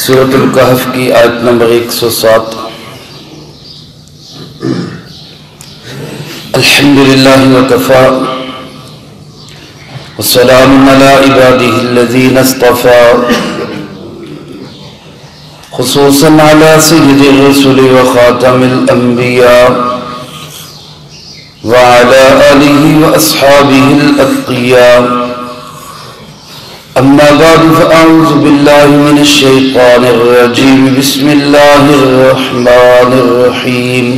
سورۃ الکہف کی آیت نمبر 107۔ الحمدللہ وکفی والسلام علی عبادہ الذین اصطفی، خصوصا علی سید الرسل وخاتم الانبیاء وعلی آلہ واصحابہ الاتقیاء۔ اما بعد فاعوذ باللہ من الشیطان الرجیم، بسم اللہ الرحمن الرحیم۔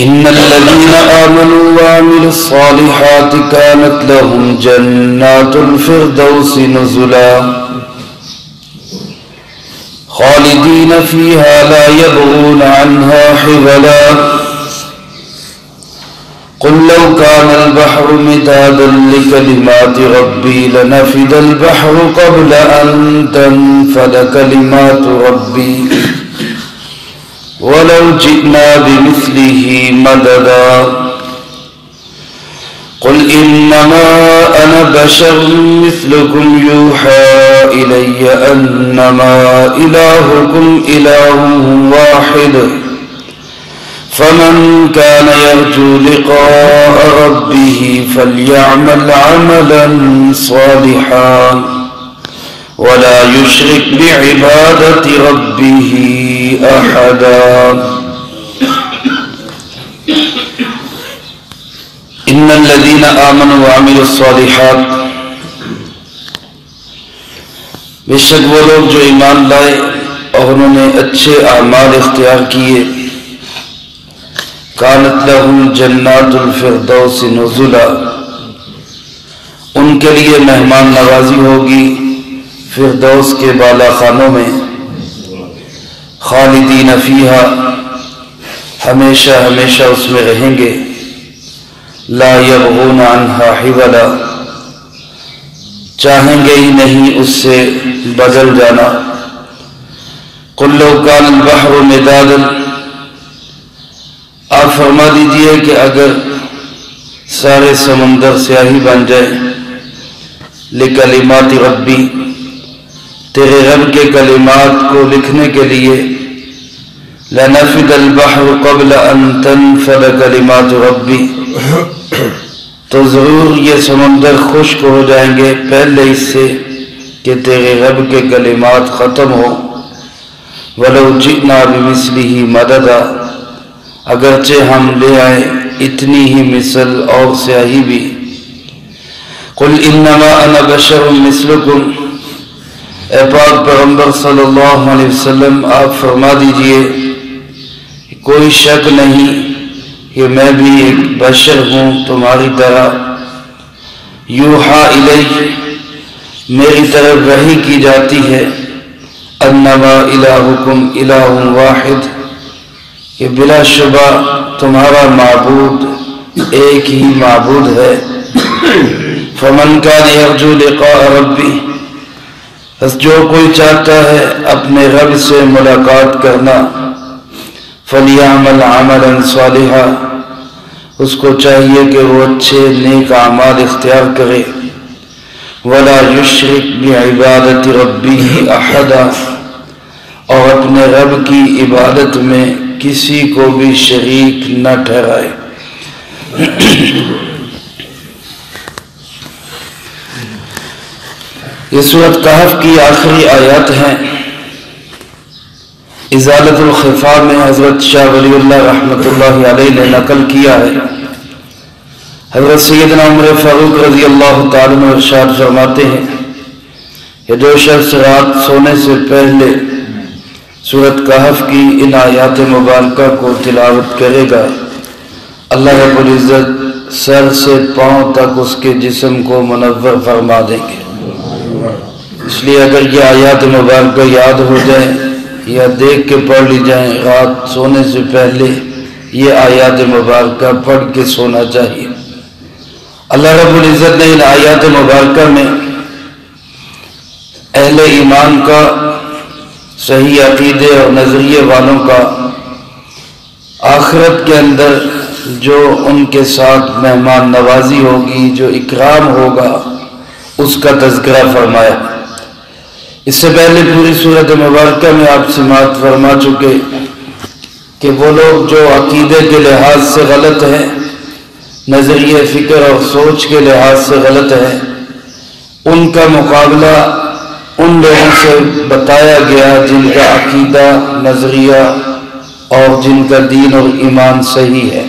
ان الذین آمنوا وعملوا الصالحات كانت لهم جنات الفردوس نزلا خالدین فیہا لا یبغون عنها حولا۔ قل لو كان البحر مدادا لكلمات ربي لنفد البحر قبل أن تنفد كلمات ربي ولو جئنا بمثله مددا۔ قل إنما أنا بشر مثلكم يوحى إلي أنما إلهكم إله واحد، فمن كان يرجو لقاء ربه فليعمل عملا صالحا ولا يشرك بعبادة ربه أحدا۔ ان الذين آمنوا وعملوا الصالحات، بے شک وہ لوگ جو ایمان لائے اور انہوں نے اچھے اعمال اختیار کیے، کانت لہم جنات الفردوس نزلا، ان کے لیے مہمان نوازی ہوگی فردوس کے بالا خانوں میں، خالدین فیہا، ہمیشہ ہمیشہ اس میں رہیں گے، لا یبغون عنہا حولا، چاہیں گے ہی نہیں اس سے بدل جانا۔ قل لو کان البحر مدادا، آپ فرما دیجئے کہ اگر سارے سمندر سیاہی بن جائے، لکلمات ربی، تیرے رب کے کلمات کو لکھنے کے لیے، لنفد البحر قبل ان تنفد کلمات ربی، تو ضرور یہ سمندر خشک ہو جائیں گے پہلے اس سے کہ تیرے رب کے کلمات ختم ہو۔ ولو جئنا بمثلہ مددا، اگرچہ ہم لے آئے اتنی ہی مثل اور سیاہی بھی۔ قل انما انا بشر مثلکم، اے پاک پیغمبر صلی اللہ علیہ وسلم آپ فرما دیجئے کوئی شک نہیں کہ میں بھی ایک بشر ہوں تمہاری طرح، یوحا الی، میری طرف وحی کی جاتی ہے، انما الہکم الہ واحد، کہ بلا شبہ تمہارا معبود ایک ہی معبود ہے۔ فمن کان یرجو لقاء ربی، بس جو کوئی چاہتا ہے اپنے رب سے ملاقات کرنا، فلیعمل عملا صالحا، اس کو چاہیے کہ وہ اچھے نیک اعمال اختیار کرے، ولا یشرک بعبادت ربہ احدا، اور اپنے رب کی عبادت میں کسی کو بھی شریک نہ ٹھہرائے۔ یہ سورۃ کہف کی آخری آیات ہیں۔ ازالۃ الخفا میں حضرت شاہ ولی اللہ رحمۃ اللہ علیہ نے نقل کیا ہے، حضرت سیدنا عمر فاروق رضی اللہ تعالیٰ عنہ ارشاد فرماتے ہیں کہ جو شخص رات سونے سے پہلے سورۃ کہف کی ان آیات مبارکہ کو تلاوت کرے گا، اللہ رب العزت سر سے پاؤں تک اس کے جسم کو منور فرما دیں گے۔ اس لیے اگر یہ آیات مبارکہ یاد ہو جائیں یا دیکھ کے پڑھ لی جائیں، رات سونے سے پہلے یہ آیات مبارکہ پڑھ کے سونا چاہیے۔ اللہ رب العزت نے ان آیات مبارکہ میں اہل ایمان کا، صحیح عقیدے اور نظریے والوں کا آخرت کے اندر جو ان کے ساتھ مہمان نوازی ہوگی، جو اکرام ہوگا، اس کا تذکرہ فرمایا۔ اس سے پہلے پوری صورت مبارکہ میں آپ سماعت فرما چکے کہ وہ لوگ جو عقیدے کے لحاظ سے غلط ہیں، نظریے فکر اور سوچ کے لحاظ سے غلط ہیں، ان کا مقابلہ ان لوگوں سے بتایا گیا جن کا عقیدہ، نظریہ اور جن کا دین اور ایمان صحیح ہے،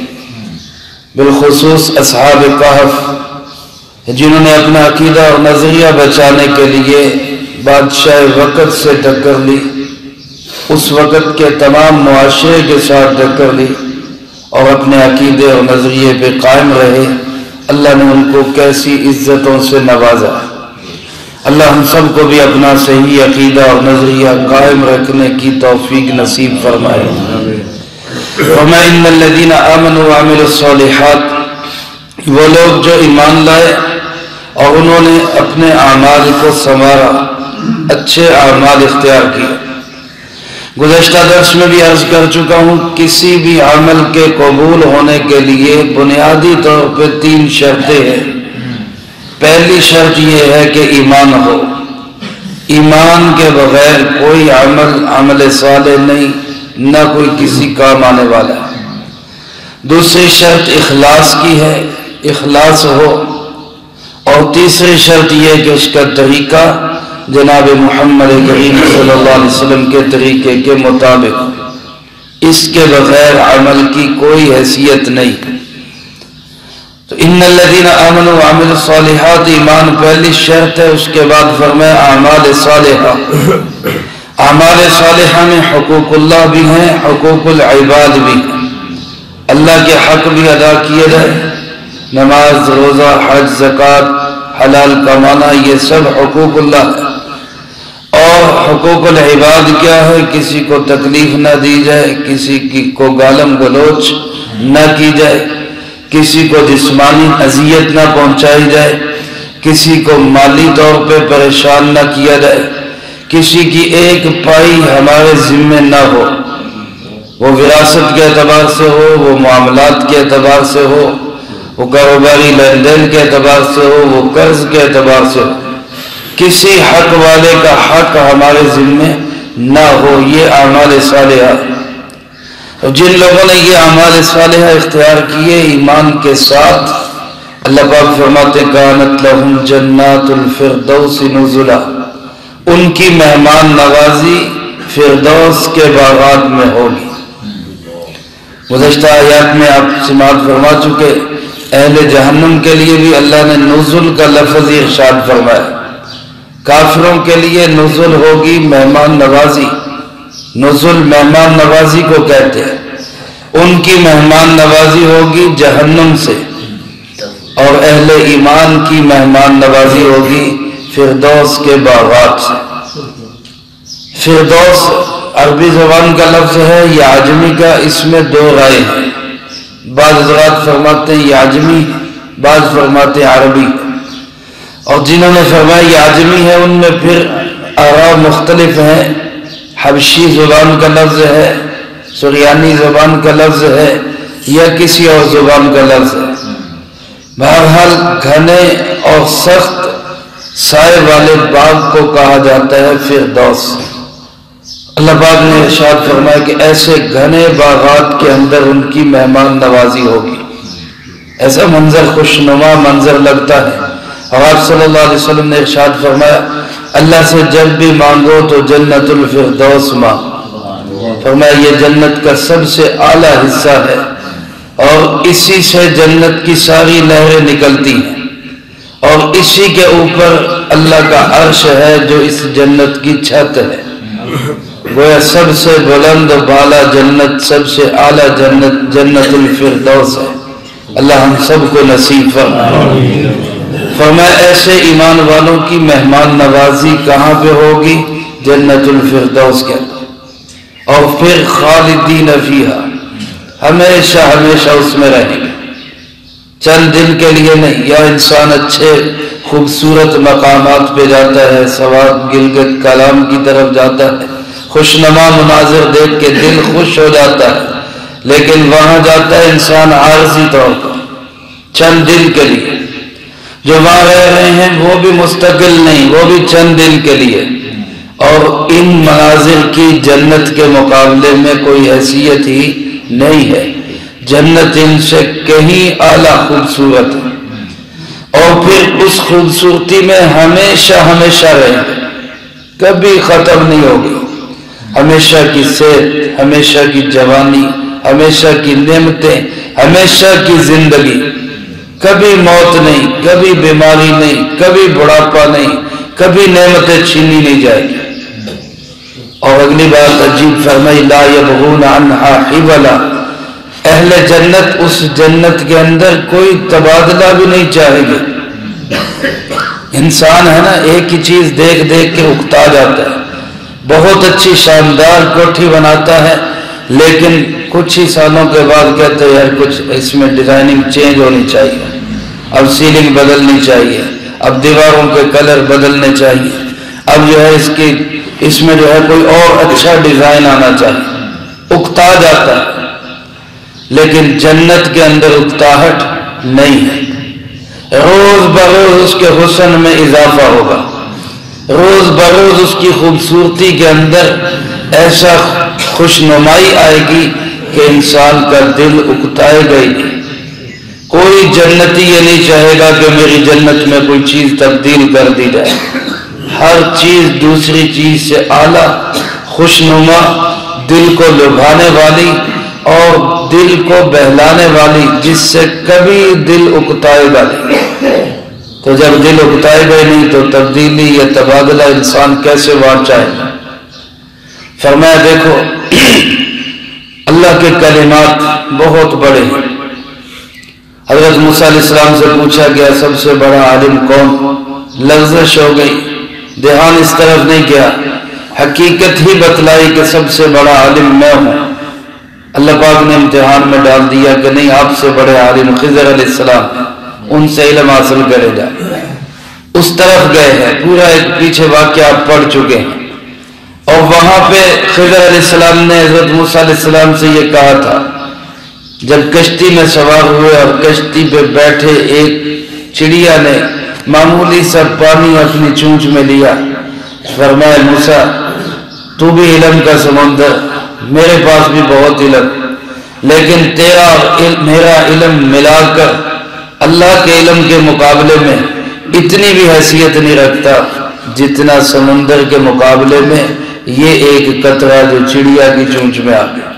بالخصوص اصحاب کہف، جنہوں نے اپنا عقیدہ اور نظریہ بچانے کے لیے بادشاہ وقت سے ٹکر لی، اس وقت کے تمام معاشرے کے ساتھ ٹکر لی اور اپنے عقیدے اور نظریے پہ قائم رہے۔ اللہ نے ان کو کیسی عزتوں سے نوازا۔ اللہ ہم سب کو بھی اپنا صحیح عقیدہ اور نظریہ قائم رکھنے کی توفیق نصیب فرمائے۔ وَمَا إِنَّ الَّذِينَ آمَنُوا وَعَمِلُوا الصَّالِحَاتِ، وہ لوگ جو ایمان لائے اور انہوں نے اپنے اعمال کو سنوارا، اچھے اعمال اختیار کیے۔ گزشتہ درس میں بھی عرض کر چکا ہوں، کسی بھی عمل کے قبول ہونے کے لیے بنیادی طور پہ 3 شرطیں ہیں۔ پہلی شرط یہ ہے کہ ایمان ہو، ایمان کے بغیر کوئی عمل صالح نہیں، نہ کوئی کسی کام آنے والا ہے۔ دوسری شرط اخلاص کی ہے، اخلاص ہو، اور تیسری شرط یہ کہ اس کا طریقہ جناب محمد کریم صلی اللہ علیہ وسلم کے طریقے کے مطابق، اس کے بغیر عمل کی کوئی حیثیت نہیں۔ تو ان الذین آمنوا وعملوا الصالحات، ایمان پہلی شرط ہے۔ اس کے بعد فرمایا اعمال صالحہ، اعمال صالحہ میں حقوق اللہ بھی ہیں، حقوق العباد بھی ہیں، اللہ کے حق بھی ادا کیے جائے، نماز، روزہ، حج، زکوٰۃ، حلال کمانا، یہ سب حقوق اللہ ہے۔ اور حقوق العباد کیا ہے؟ کسی کو تکلیف نہ دی جائے، کسی کو گالم گلوچ نہ کی جائے، کسی کو جسمانی اذیت نہ پہنچائی جائے، کسی کو مالی طور پہ پریشان نہ کیا جائے، کسی کی ایک پائی ہمارے ذمے نہ ہو، وہ وراثت کے اعتبار سے ہو، وہ معاملات کے اعتبار سے ہو، وہ کاروباری لین دین کے اعتبار سے ہو، وہ قرض کے اعتبار سے ہو، کسی حق والے کا حق ہمارے ذمے نہ ہو۔ یہ اعمال صالحہ، اور جن لوگوں نے یہ اعمال صالحہ اختیار کیے ایمان کے ساتھ، اللہ پاک فرماتے کانت لہم جنات الفردوس نزلا، ان کی مہمان نوازی فردوس کے باغات میں ہوگی۔ گزشتہ آیات میں آپ سماعت فرما چکے، اہل جہنم کے لیے بھی اللہ نے نزل کا لفظ ارشاد فرمایا۔ کافروں کے لیے نزل ہوگی مہمان نوازی، نزل مہمان نوازی کو کہتے ہیں، ان کی مہمان نوازی ہوگی جہنم سے، اور اہل ایمان کی مہمان نوازی ہوگی فردوس کے باغات سے۔ فردوس عربی زبان کا لفظ ہے، یہ عجمی کا، اس میں 2 رائے ہیں، بعض حضرات فرماتے ہیں یہ عجمی، بعض فرماتے ہیں عربی، اور جنہوں نے فرمایا یہ عجمی ہے ان میں پھر آراء مختلف ہیں، حبشی زبان کا لفظ ہے، سریانی زبان کا لفظ ہے، یا کسی اور زبان کا لفظ ہے۔ بہرحال گھنے اور سخت سائے والے باغ کو کہا جاتا ہے فردوس۔ اللہ پاک نے ارشاد فرمایا کہ ایسے گھنے باغات کے اندر ان کی مہمان نوازی ہوگی، ایسا منظر خوشنما منظر لگتا ہے۔ اور آپ صلی اللہ علیہ وسلم نے ارشاد فرمایا اللہ سے جب بھی مانگو تو جنت الفردوس مانگو، فرمایا یہ جنت کا سب سے اعلیٰ حصہ ہے، اور اسی سے جنت کی ساری نہریں نکلتی ہیں، اور اسی کے اوپر اللہ کا عرش ہے جو اس جنت کی چھت ہے۔ گویا سب سے بلند بالا جنت، سب سے اعلیٰ جنت جنت الفردوس ہے۔ اللہ ہم سب کو نصیب فرمائے۔ فرمایا ایسے ایمان والوں کی مہمان نوازی کہاں پہ ہوگی؟ جنت الفردوس کے اندر، اور پھر خالدین فیہا، ہمیشہ ہمیشہ اس میں رہیں گے، چند دن کے لیے نہیں۔ یا انسان اچھے خوبصورت مقامات پہ جاتا ہے، ثواب گلگت کلام کی طرف جاتا ہے، خوشنما مناظر دیکھ کے دل خوش ہو جاتا ہے، لیکن وہاں جاتا ہے انسان عارضی طور پر چند دن کے لیے۔ جو وہاں رہ رہے ہیں وہ بھی مستقل نہیں، وہ بھی چند دن کے لیے۔ اور ان مناظر کی جنت کے مقابلے میں کوئی حیثیت ہی نہیں ہے. جنت ان سے کہیں اعلیٰ خوبصورت ہے، اور پھر اس خوبصورتی میں ہمیشہ ہمیشہ رہیں گے، کبھی ختم نہیں ہوگی. ہمیشہ کی صحت، ہمیشہ کی جوانی، ہمیشہ کی نعمتیں، ہمیشہ کی زندگی، کبھی موت نہیں، کبھی بیماری نہیں، کبھی بڑھاپا نہیں، کبھی نعمتیں چھینی نہیں جائے گی. اور اگلی بات عجیب فرمائی، لا یبغون عنہا حولا. اہل جنت اس جنت کے اندر کوئی تبادلہ بھی نہیں چاہے گے. انسان ہے نا، ایک ہی چیز دیکھ دیکھ کے اکتا جاتا ہے. بہت اچھی شاندار کوٹھی بناتا ہے، لیکن کچھ ہی سالوں کے بعد کہتے ہیں یار کچھ اس میں ڈیزائننگ چینج ہونی چاہیے، اب سیلنگ بدلنی چاہیے، اب دیواروں کے کلر بدلنے چاہیے، اب جو ہے اس میں جو ہے کوئی اور اچھا ڈیزائن آنا چاہیے. اکتا جاتا ہے. لیکن جنت کے اندر اکتاہٹ نہیں ہے. روز بروز اس کے حسن میں اضافہ ہوگا، روز بروز اس کی خوبصورتی کے اندر ایسا خوشنمائی آئے گی کہ انسان کا دل اکتائے گا ہی نہیں. کوئی جنتی یہ نہیں چاہے گا کہ میری جنت میں کوئی چیز تبدیل کر دی جائے. ہر چیز دوسری چیز سے اعلیٰ، خوشنما، دل کو لبھانے والی اور دل کو بہلانے والی، جس سے کبھی دل اکتائے گا نہیں. تو جب دل اکتائے گا نہیں تو تبدیلی یا تبادلہ انسان کیسے وار چاہے گا. فرمایا دیکھو اللہ کے کلمات بہت بڑے ہیں. حضرت موسیٰ علیہ السلام سے پوچھا گیا سب سے بڑا عالم کون؟ لغزش ہو گئی، دھیان اس طرف نہیں کیا، حقیقت ہی بتلائی کہ سب سے بڑا عالم میں ہوں. اللہ پاک نے امتحان میں ڈال دیا کہ نہیں، آپ سے بڑے عالم خضر علیہ السلام، ان سے علم حاصل کرے جا. اس طرف گئے ہیں، پورا ایک پیچھے واقعہ آپ پڑھ چکے ہیں. اور وہاں پہ خضر علیہ السلام نے حضرت موسیٰ علیہ السلام سے یہ کہا تھا، جب کشتی میں سوار ہوئے اور کشتی پہ بیٹھے ایک چڑیا نے معمولی سا پانی اپنی چونچ میں لیا. فرمایا موسیٰ تو بھی علم کا سمندر، میرے پاس بھی بہت علم، لیکن تیرا اور میرا علم ملا کر اللہ کے علم کے مقابلے میں اتنی بھی حیثیت نہیں رکھتا جتنا سمندر کے مقابلے میں یہ ایک قطرہ جو چڑیا کی چونچ میں آ گیا.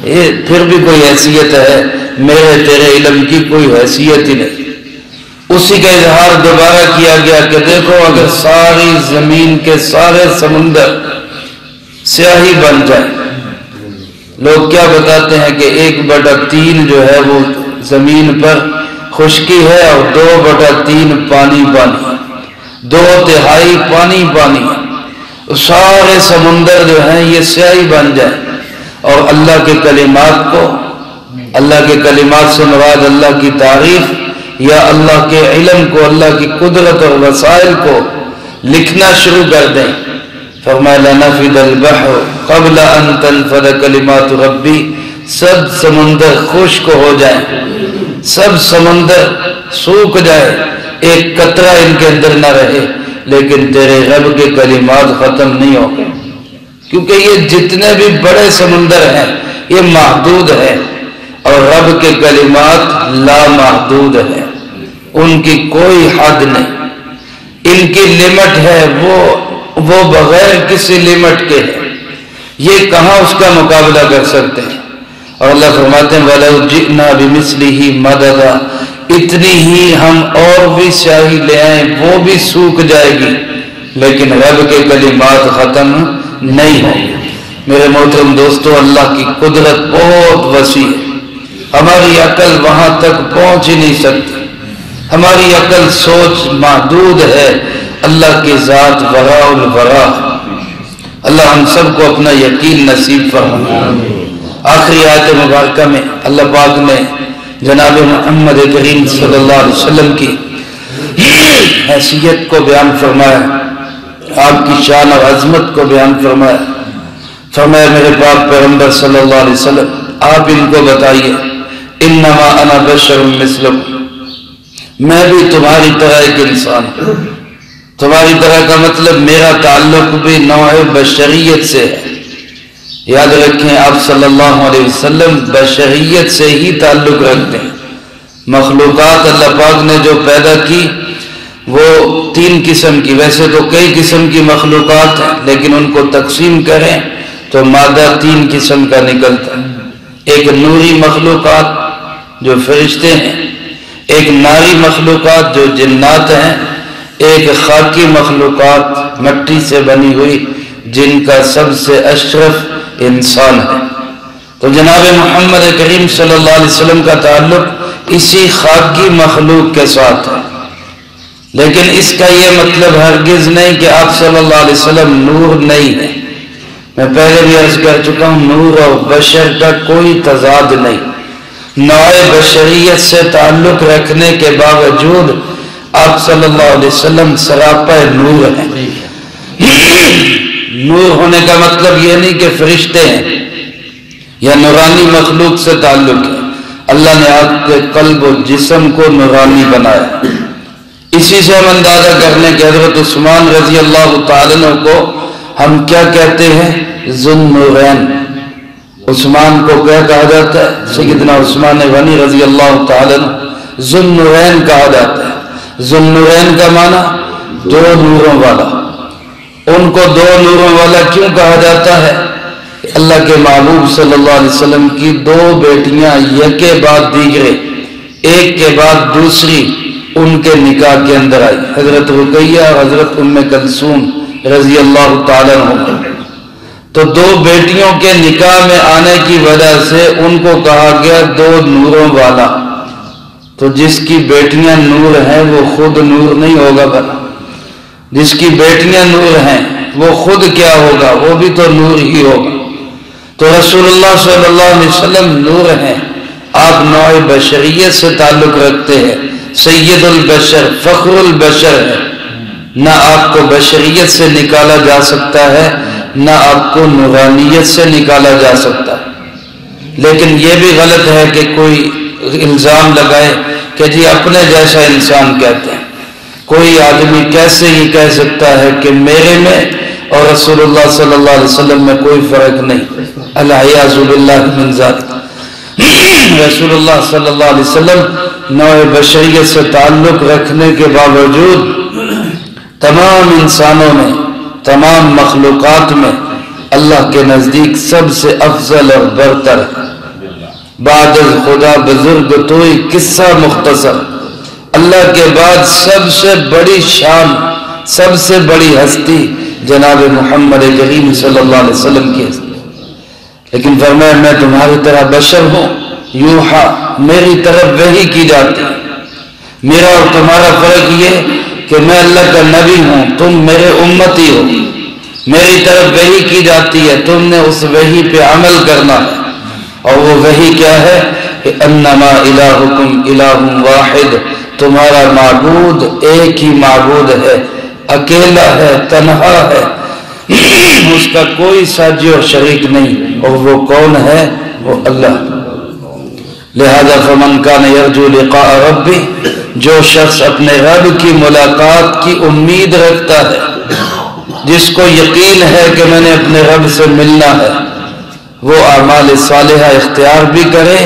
یہ پھر بھی کوئی حیثیت ہے، میرے تیرے علم کی کوئی حیثیت ہی نہیں. اسی کا اظہار دوبارہ کیا گیا کہ دیکھو اگر ساری زمین کے سارے سمندر سیاہی بن جائے، لوگ کیا بتاتے ہیں کہ 1/3 جو ہے وہ زمین پر خشکی ہے اور 2/3 پانی پانی، 2/3 پانی پانی. سارے سمندر جو ہیں یہ سیاہی بن جائے اور اللہ کے کلمات کو، اللہ کے کلمات سے مراد اللہ کی تعریف یا اللہ کے علم کو، اللہ کی قدرت اور وسائل کو لکھنا شروع کر دیں. فرمایا لنفد البحر قبل ان تنفد کلمات ربی. سب سمندر خشک ہو جائیں، سب سمندر سوکھ جائے، ایک قطرہ ان کے اندر نہ رہے، لیکن تیرے رب کے کلمات ختم نہیں ہو گئے. کیونکہ یہ جتنے بھی بڑے سمندر ہیں یہ محدود ہے، اور رب کے کلمات لامحدود ہیں، ان کی کوئی حد نہیں. ان کی لمٹ ہے، وہ بغیر کسی لمٹ کے ہے، یہ کہاں اس کا مقابلہ کر سکتے ہیں. اور اللہ فرماتے ہیں وَلَوْ جِئْنَا بِمِثْلِهِ مَدَدًا. اتنی ہی ہم اور بھی سیاہی لے آئیں وہ بھی سوکھ جائے گی، لیکن رب کے کلمات ختم نہیں ہوں گے. میرے محترم دوستو، اللہ کی قدرت بہت وسیع ہے، ہماری عقل وہاں تک پہنچ ہی نہیں سکتی، ہماری عقل سوچ محدود ہے. اللہ کی ذات وراء الورا. اللہ ہم سب کو اپنا یقین نصیب فرمائے. آخری آیت مبارکہ میں اللہ پاک نے جناب محمد کریم صلی اللہ علیہ وسلم کی حیثیت کو بیان فرمایا، آپ کی شان اور عظمت کو بیان فرمایا. فرمایا میرے پاک پیغمبر صلی اللہ علیہ وسلم آپ ان کو بتائیے انما انا بشر مثلکم، میں بھی تمہاری طرح ایک انسان ہوں. تمہاری طرح کا مطلب میرا تعلق بھی نوع بشریت سے ہے۔ یاد رکھیں آپ صلی اللہ علیہ وسلم بشریت سے ہی تعلق رکھتے ہیں۔ مخلوقات اللہ پاک نے جو پیدا کی وہ 3 قسم کی، ویسے تو کئی قسم کی مخلوقات ہیں لیکن ان کو تقسیم کریں تو مادہ 3 قسم کا نکلتا ہے۔ ایک نوری مخلوقات جو فرشتے ہیں، ایک ناری مخلوقات جو جنات ہیں، ایک خاکی مخلوقات مٹی سے بنی ہوئی جن کا سب سے اشرف انسان ہے۔ تو جناب محمد کریم صلی اللہ علیہ وسلم کا تعلق اسی خاکی مخلوق کے ساتھ ہے، لیکن اس کا یہ مطلب ہرگز نہیں کہ آپ صلی اللہ علیہ وسلم نور نہیں ہے۔ میں پہلے بھی عرض کر چکا ہوں، نور اور بشر کا کوئی تضاد نہیں۔ نوع بشریت سے تعلق رکھنے کے باوجود آپ صلی اللہ علیہ وسلم سراپا نور ہیں۔ نور ہونے کا مطلب یہ نہیں کہ فرشتے ہیں یا نورانی مخلوق سے تعلق ہے۔ اللہ نے آپ کے قلب و جسم کو نورانی بنایا۔ اسی سے ہم اندازہ کرنے کہ حضرت عثمان رضی اللہ تعالیٰ عنہ کو ہم کیا کہتے ہیں؟ ذو النورین۔ عثمان کو کیا کہا جاتا ہے؟ سیدنا عثمان غنی رضی اللہ تعالیٰ عنہ ذو النورین کہا جاتا ہے۔ ذو النورین کا معنی 2 نوروں والا۔ ان کو 2 نوروں والا کیوں کہا جاتا ہے؟ اللہ کے محبوب صلی اللہ علیہ وسلم کی 2 بیٹیاں یکے بعد دیگرے، ایک کے بعد دوسری ان کے نکاح کے اندر آئی، حضرت رقیہ اور حضرت ام کلثوم رضی اللہ تعالیٰ عنہ۔ تو 2 بیٹیوں کے نکاح میں آنے کی وجہ سے ان کو کہا گیا 2 نوروں والا۔ تو جس کی بیٹیاں نور ہیں وہ خود نور نہیں ہوگا بھلا؟ جس کی بیٹیاں نور ہیں وہ خود کیا ہوگا؟ وہ بھی تو نور ہی ہوگا۔ تو رسول اللہ صلی اللہ علیہ وسلم نور ہیں، آپ نوع بشریت سے تعلق رکھتے ہیں، سید البشر فخر البشر ہے۔ نہ آپ کو بشریت سے نکالا جا سکتا ہے، نہ آپ کو نورانیت سے نکالا جا سکتا ہے۔ لیکن یہ بھی غلط ہے کہ کوئی الزام لگائے کہ جی اپنے جیسا انسان کہتے ہیں۔ کوئی آدمی کیسے یہ کہہ سکتا ہے کہ میرے میں اور رسول اللہ صلی اللہ علیہ وسلم میں کوئی فرق نہیں؟ العیاذ باللہ من ذالک۔ رسول اللہ صلی اللہ علیہ وسلم نوع بشریت سے تعلق رکھنے کے باوجود تمام انسانوں میں، تمام مخلوقات میں اللہ کے نزدیک سب سے افضل اور برتر ہے۔ بعد از خدا بزرگ توئی قصہ مختصر، اللہ کے بعد سب سے بڑی شان، سب سے بڑی ہستی جناب محمد کریم صلی اللہ علیہ وسلم کی ہستی۔ لیکن فرمایا میں تمہاری طرح بشر ہوں، یوحا میری طرف وحی کی جاتی ہے۔ میرا اور تمہارا فرق یہ کہ میں اللہ کا نبی ہوں، تم میرے امتی ہو، میری طرف وحی کی جاتی ہے، تم نے اس وحی پہ عمل کرنا ہے۔ اور وہ وحی کیا ہے کہ انما الہکم الہ واحد، تمہارا معبود ایک ہی معبود ہے، اکیلا ہے، تنہا ہے، اس کا کوئی ساجی اور شریک نہیں، اور وہ کون ہے؟ وہ اللہ۔ لہذا فمن کان یرجو لقاء ربی، جو شخص اپنے رب کی ملاقات کی امید رکھتا ہے، جس کو یقین ہے کہ میں نے اپنے رب سے ملنا ہے، وہ اعمال صالحہ اختیار بھی کرے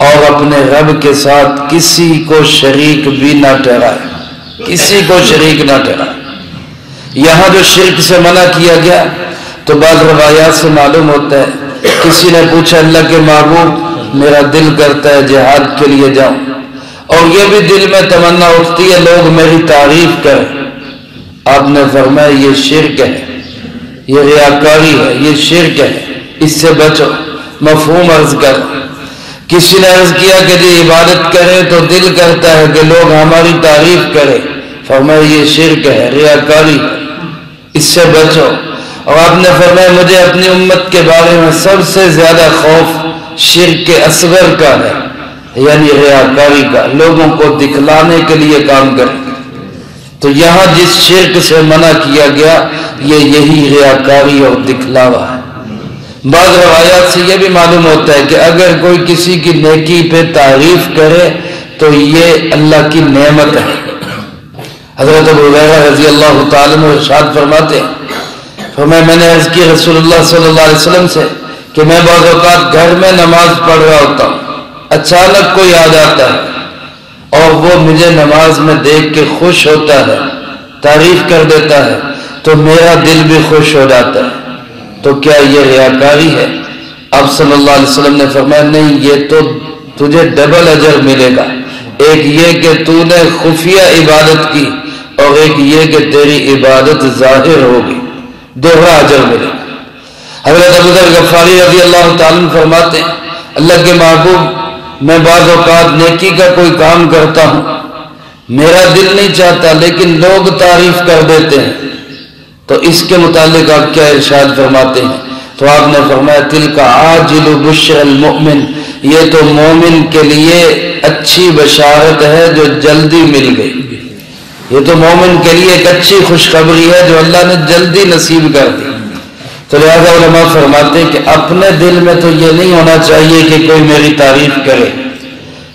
اور اپنے رب کے ساتھ کسی کو شریک بھی نہ ٹھہرائے، کسی کو شریک نہ ٹھہرائے۔ یہاں جو شرک سے منع کیا گیا تو بعض روایات سے معلوم ہوتا ہے، کسی نے پوچھا اللہ کے محبوب میرا دل کرتا ہے جہاد کے لیے جاؤں، اور یہ بھی دل میں تمنا اٹھتی ہے لوگ میری تعریف کریں۔ آپ نے فرمایا یہ شرک ہے، یہ ریاکاری ہے، یہ شرک ہے، اس سے بچو۔ مفہوم عرض کر، کسی نے عرض کیا کہ جی عبادت کریں تو دل کرتا ہے کہ لوگ ہماری تعریف کریں، فرمایا یہ شرک ہے، ریاکاری ہے، اس سے بچو۔ اور آپ نے فرمایا مجھے اپنی امت کے بارے میں سب سے زیادہ خوف شرک اصغر کا ہے، یعنی ریاکاری کا، لوگوں کو دکھلانے کے لیے کام کریں۔ تو یہاں جس شرک سے منع کیا گیا یہ یہی ریاکاری اور دکھلاوا ہے۔ بعض روایات سے یہ بھی معلوم ہوتا ہے کہ اگر کوئی کسی کی نیکی پہ تعریف کرے تو یہ اللہ کی نعمت ہے، حضرت ابو ہریرہ رضی اللہ تعالیٰ عنہ ارشاد فرماتے ہیں، میں نے عرض کی رسول اللہ صلی اللہ علیہ وسلم سے کہ میں بعض اوقات گھر میں نماز پڑھ رہا ہوتا ہوں، اچانک کوئی آ جاتا ہے اور وہ مجھے نماز میں دیکھ کے خوش ہوتا ہے، تعریف کر دیتا ہے تو میرا دل بھی خوش ہو جاتا ہے، تو کیا یہ ریاکاری ہے؟ آپ صلی اللہ علیہ وسلم نے فرمایا نہیں، یہ تو تجھے ڈبل اجر ملے گا، ایک یہ کہ تو نے خفیہ عبادت کی اور ایک یہ کہ تیری عبادت ظاہر ہوگی، دوہرا اجر ملے گا۔ حضرت ابو ذر غفاری رضی اللہ تعالیٰ عنہ فرماتے ہیں، اللہ کے محبوب، میں بعض اوقات نیکی کا کوئی کام کرتا ہوں، میرا دل نہیں چاہتا لیکن لوگ تعریف کر دیتے ہیں، تو اس کے متعلق آپ کیا ارشاد فرماتے ہیں؟ تو آپ نے فرمایا تلک عاجل بشر المؤمن، یہ تو مومن کے لیے اچھی بشارت ہے جو جلدی مل گئی، یہ تو مومن کے لیے ایک اچھی خوشخبری ہے جو اللہ نے جلدی نصیب کر دی۔ تو لہذا علماء فرماتے ہیں کہ اپنے دل میں تو یہ نہیں ہونا چاہیے کہ کوئی میری تعریف کرے،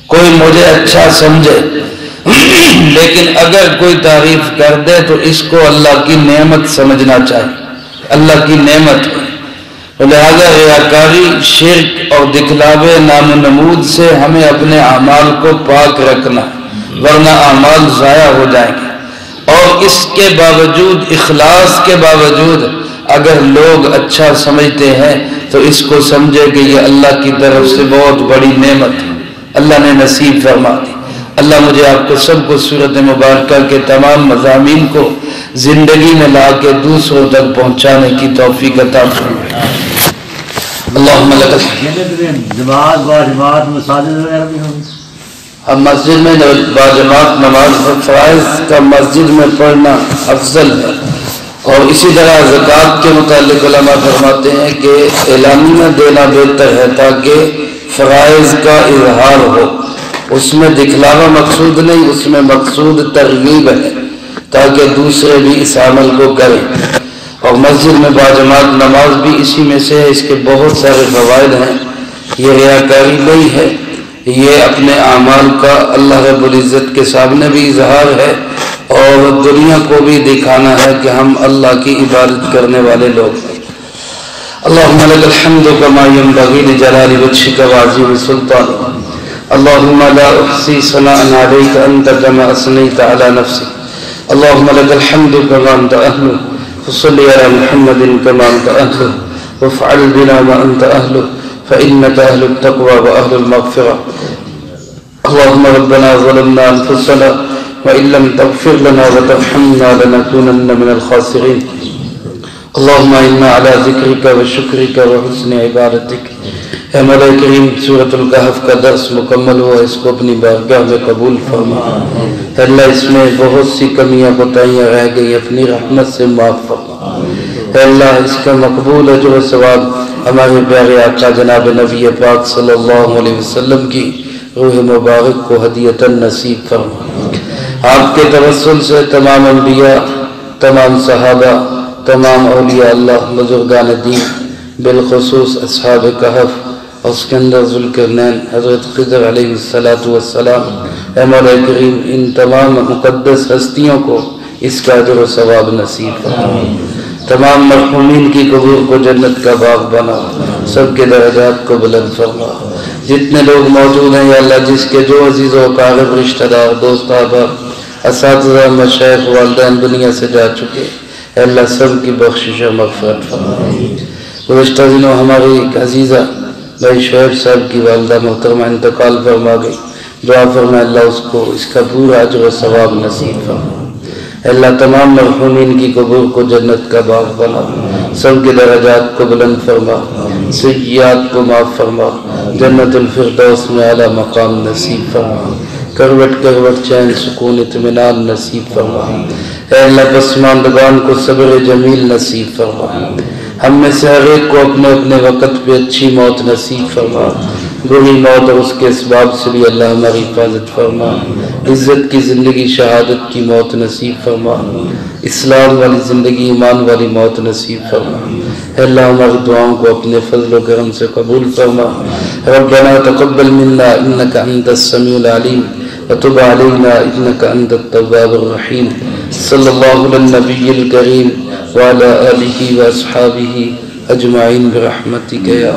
کوئی مجھے اچھا سمجھے، لیکن اگر کوئی تعریف کر دے تو اس کو اللہ کی نعمت سمجھنا چاہیے، اللہ کی نعمت ہے۔ لہذا ریاکاری، شرک اور دکھلاوے، نام و نمود سے ہمیں اپنے اعمال کو پاک رکھنا، ورنہ اعمال ضائع ہو جائیں گے۔ اور اس کے باوجود، اخلاص کے باوجود اگر لوگ اچھا سمجھتے ہیں تو اس کو سمجھے کہ یہ اللہ کی طرف سے بہت بڑی نعمت ہے، اللہ نے نصیب فرما دی۔ اللہ مجھے آپ کو سب کو سورت مبارکہ کے تمام مضامین کو زندگی میں لا کے دوسروں تک پہنچانے کی توفیق عطا فرمائے۔ اللہم لک اب مسجد میں باجماعت نماز فرائض کا مسجد میں پڑھنا افضل ہے، اور اسی طرح زکوٰۃ کے متعلق علماء فرماتے ہیں کہ اعلانیہ دینا بہتر ہے تاکہ فرائض کا اظہار ہو، اس میں دکھلاوا مقصود نہیں، اس میں مقصود ترغیب ہے تاکہ دوسرے بھی اس عمل کو کریں۔ اور مسجد میں باجماعت نماز بھی اسی میں سے ہے، اس کے بہت سارے فوائد ہیں۔ یہ ریاکاری نہیں ہے، یہ اپنے اعمال کا اللہ رب العزت کے سامنے بھی اظہار ہے اور دنیا کو بھی دکھانا ہے کہ ہم اللہ کی عبادت کرنے والے لوگ ہیں۔ اللہم لک الحمد کما ینبغی لجلال وجہک وعظیم سلطانک، اللہم لا احصی ثناء علیک انت کما اثنیت علی نفسک، اللہم لک الحمد کما انت اہلہ، فصلی علی محمد کما انت اہلہ، وافعل بنا ما انت اہلہ، فإنک اہل التقوی واہل المغفرہ۔ اللہم ربنا ظلمنا انفسنا وإن لم تغفر لنا وترحمنا لنكونن من الخاسرين، اللهم إنا على ذكرك وشكرك وحسن عبادتك۔ اے مولا کریم، سورۃ الکہف کا درس مکمل ہوا، اس کو اپنی بارگاہ میں قبول فرما۔ اے اللہ، اس میں بہت سی کمیاں کوتاہیاں رہ گئی، اپنی رحمت سے معاف فرما۔ اے اللہ، اس کا مقبول اجر و ثواب ہمارے پیارے آقا جناب نبی پاک صلی اللہ علیہ وسلم کی روح مبارک کو ہدیۃً نصیب فرما۔ آپ کے توسل سے تمام انبیاء، تمام صحابہ، تمام اولیاء اللہ، بزرگان دین، بالخصوص اصحاب کہف اور اسکندر ذوالقرنین، حضرت خضر علیہ السلام، اے مولا کریم، ان تمام مقدس ہستیوں کو اس کا اجر و ثواب نصیب فرما۔ تمام مرحومین کی قبور کو جنت کا باغ بنا، سب کے درجات کو بلند فرما۔ جتنے لوگ موجود ہیں یا اللہ، جس کے جو عزیز و اقارب، رشتہ دار، دوست احباب، اساتذہ، مشائخ، والدین دنیا سے جا چکے، اے اللہ سب کی بخشش و مغفرت فرما۔ گزشتہ دنوں ہماری ایک عزیزہ بھائی شعیب صاحب کی والدہ محترمہ انتقال فرما گئی، دعا فرما اللہ اس کو اس کا پورا اجر و ثواب نصیب فرما۔ اے اللہ، تمام مرحومین کی قبور کو جنت کا باغ بنا، سب کے درجات کو بلند فرما، سیئات کو معاف فرما، جنت الفردوس میں اعلیٰ مقام نصیب فرما، کروٹ کروٹ چین سکون اطمینان نصیب فرما۔ اے اللہ، پسماندگان کو صبر جمیل نصیب فرما۔ ہم میں سے ہر ایک کو اپنے اپنے وقت پہ اچھی موت نصیب فرما، بری موت اور اس کے اسباب سے بھی اللہ ہماری حفاظت فرما۔ عزت کی زندگی، شہادت کی موت نصیب فرما، اسلام والی زندگی، ایمان والی موت نصیب فرما۔ اے اللہ، ہماری دعاؤں کو اپنے فضل و کرم سے قبول فرما۔ ربنا تقبل منا انک انت السمیع العلیم وتب علينا إنك أنت التواب الرحيم. صلى الله على النبي الكريم وعلى آله وأصحابه أجمعين برحمتك يا